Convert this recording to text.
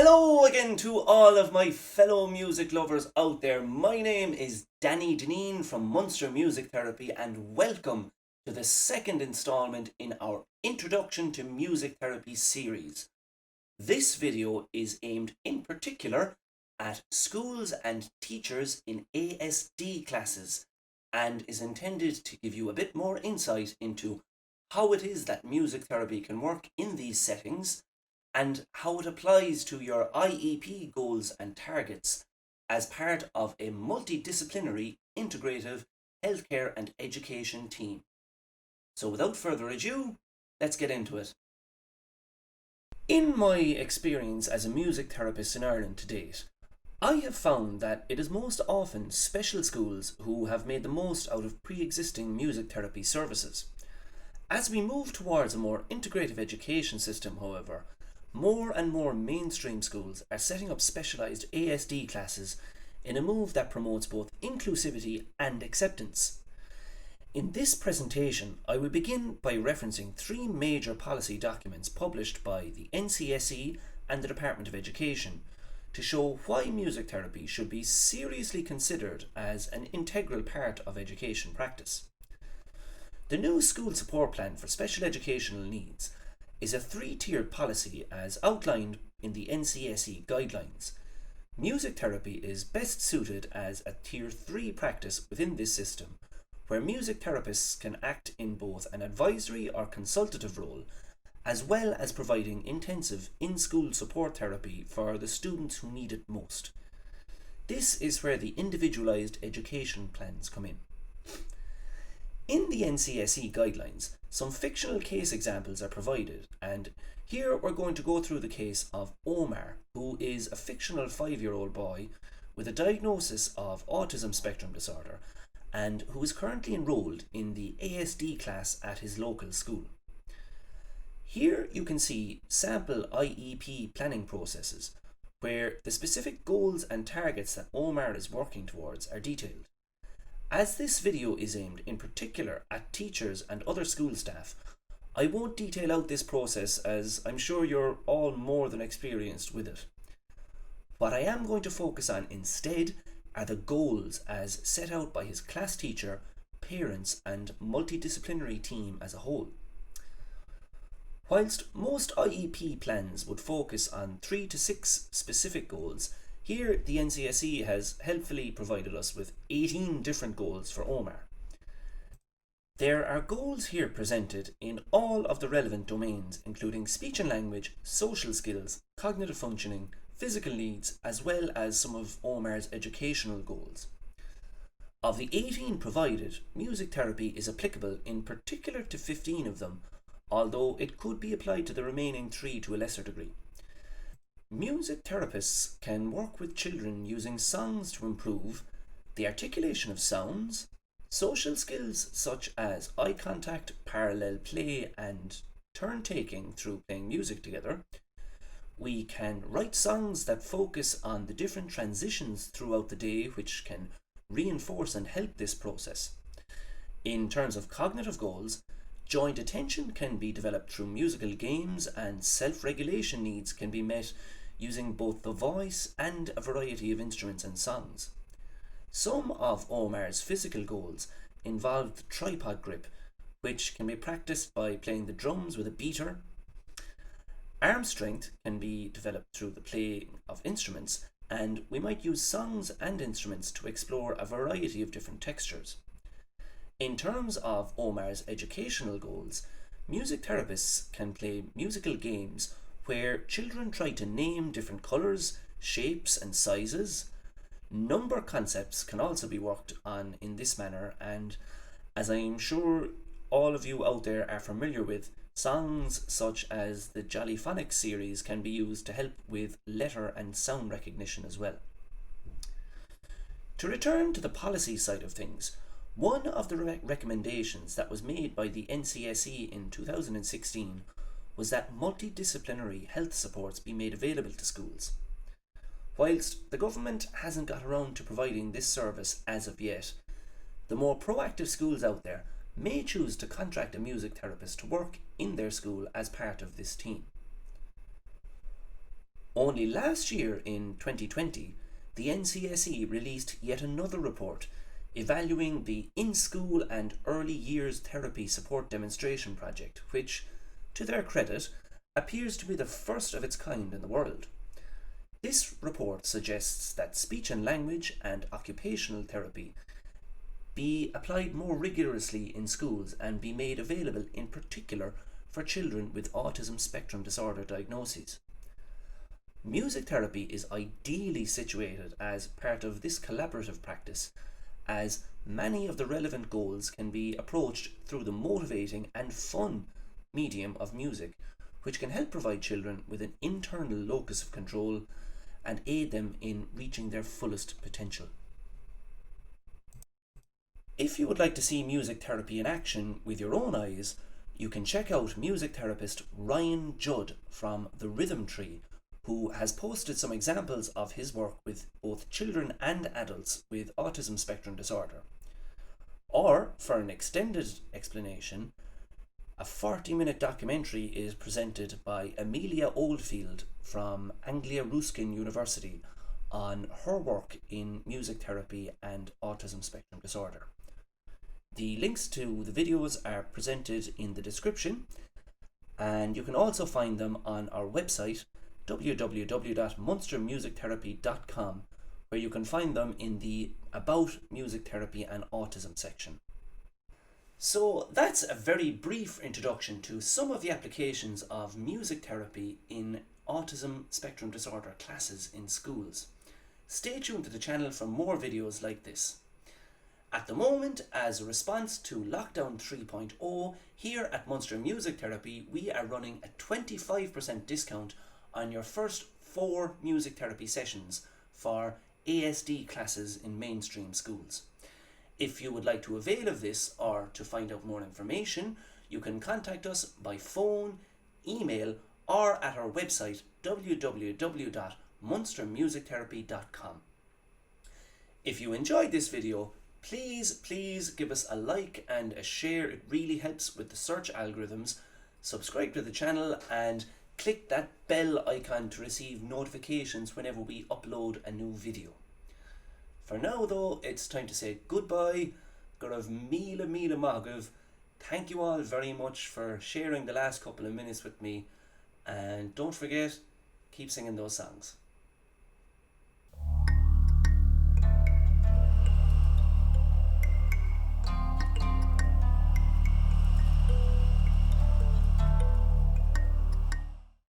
Hello again to all of my fellow music lovers out there. My name is Danny Deneen from Munster Music Therapy, and welcome to the second instalment in our Introduction to Music Therapy series. This video is aimed in particular at schools and teachers in ASD classes and is intended to give you a bit more insight into how it is that music therapy can work in these settings and how it applies to your IEP goals and targets as part of a multidisciplinary, integrative healthcare and education team. So without further ado, let's get into it. In my experience as a music therapist in Ireland to date, I have found that it is most often special schools who have made the most out of pre-existing music therapy services. As we move towards a more integrative education system, however, more and more mainstream schools are setting up specialised ASD classes in a move that promotes both inclusivity and acceptance. In this presentation, I will begin by referencing three major policy documents published by the NCSE and the Department of Education to show why music therapy should be seriously considered as an integral part of education practice. The new School Support Plan for Special Educational Needs is a three-tiered policy as outlined in the NCSE guidelines. Music therapy is best suited as a Tier 3 practice within this system, where music therapists can act in both an advisory or consultative role, as well as providing intensive in-school support therapy for the students who need it most. This is where the individualised education plans come in. In the NCSE guidelines, some fictional case examples are provided, and here we're going to go through the case of Omar, who is a fictional 5-year-old boy with a diagnosis of autism spectrum disorder and who is currently enrolled in the ASD class at his local school. Here you can see sample IEP planning processes where the specific goals and targets that Omar is working towards are detailed. As this video is aimed in particular at teachers and other school staff, I won't detail out this process as I'm sure you're all more than experienced with it. What I am going to focus on instead are the goals as set out by his class teacher, parents and multidisciplinary team as a whole. Whilst most IEP plans would focus on 3 to 6 specific goals, here the NCSE has helpfully provided us with 18 different goals for Omar. There are goals here presented in all of the relevant domains, including speech and language, social skills, cognitive functioning, physical needs, as well as some of Omar's educational goals. Of the 18 provided, music therapy is applicable in particular to 15 of them, although it could be applied to the remaining 3 to a lesser degree. Music therapists can work with children using songs to improve the articulation of sounds, social skills such as eye contact, parallel play and turn taking through playing music together. We can write songs that focus on the different transitions throughout the day which can reinforce and help this process. In terms of cognitive goals, joint attention can be developed through musical games and self-regulation needs can be met using both the voice and a variety of instruments and songs. Some of Omar's physical goals involve the tripod grip, which can be practiced by playing the drums with a beater. Arm strength can be developed through the playing of instruments, and we might use songs and instruments to explore a variety of different textures. In terms of Omar's educational goals, music therapists can play musical games where children try to name different colours, shapes and sizes. Number concepts can also be worked on in this manner, and as I'm sure all of you out there are familiar with, songs such as the Jollyphonic series can be used to help with letter and sound recognition as well. To return to the policy side of things, one of the recommendations that was made by the NCSE in 2016 was that multidisciplinary health supports be made available to schools. Whilst the government hasn't got around to providing this service as of yet, the more proactive schools out there may choose to contract a music therapist to work in their school as part of this team. Only last year, in 2020, the NCSE released yet another report evaluating the in-school and early years therapy support demonstration project, which, to their credit, appears to be the first of its kind in the world. This report suggests that speech and language and occupational therapy be applied more rigorously in schools and be made available in particular for children with autism spectrum disorder diagnoses. Music therapy is ideally situated as part of this collaborative practice, as many of the relevant goals can be approached through the motivating and fun medium of music, which can help provide children with an internal locus of control and aid them in reaching their fullest potential. If you would like to see music therapy in action with your own eyes, you can check out music therapist Ryan Judd from The Rhythm Tree, who has posted some examples of his work with both children and adults with autism spectrum disorder. Or, for an extended explanation, a 40-minute documentary is presented by Amelia Oldfield from Anglia-Ruskin University on her work in music therapy and autism spectrum disorder. The links to the videos are presented in the description, and you can also find them on our website www.munstermusictherapy.com, where you can find them in the About Music Therapy and Autism section. So that's a very brief introduction to some of the applications of music therapy in autism spectrum disorder classes in schools. Stay tuned to the channel for more videos like this. At the moment, as a response to Lockdown 3.0, here at Munster Music Therapy, we are running a 25% discount on your first 4 music therapy sessions for ASD classes in mainstream schools. If you would like to avail of this or to find out more information, you can contact us by phone, email, or at our website www.munstermusictherapy.com. If you enjoyed this video, please give us a like and a share. It really helps with the search algorithms. Subscribe to the channel and click that bell icon to receive notifications whenever we upload a new video. For now though, it's time to say goodbye. Gurav Mila Magav. Thank you all very much for sharing the last couple of minutes with me, and don't forget, keep singing those songs.